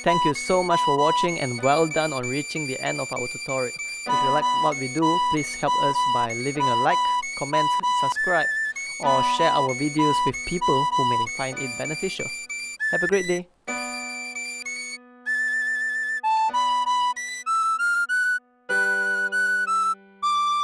Thank you so much for watching and well done on reaching the end of our tutorial. If you like what we do, please help us by leaving a like, comment, subscribe, or share our videos with people who may find it beneficial. Have a great day.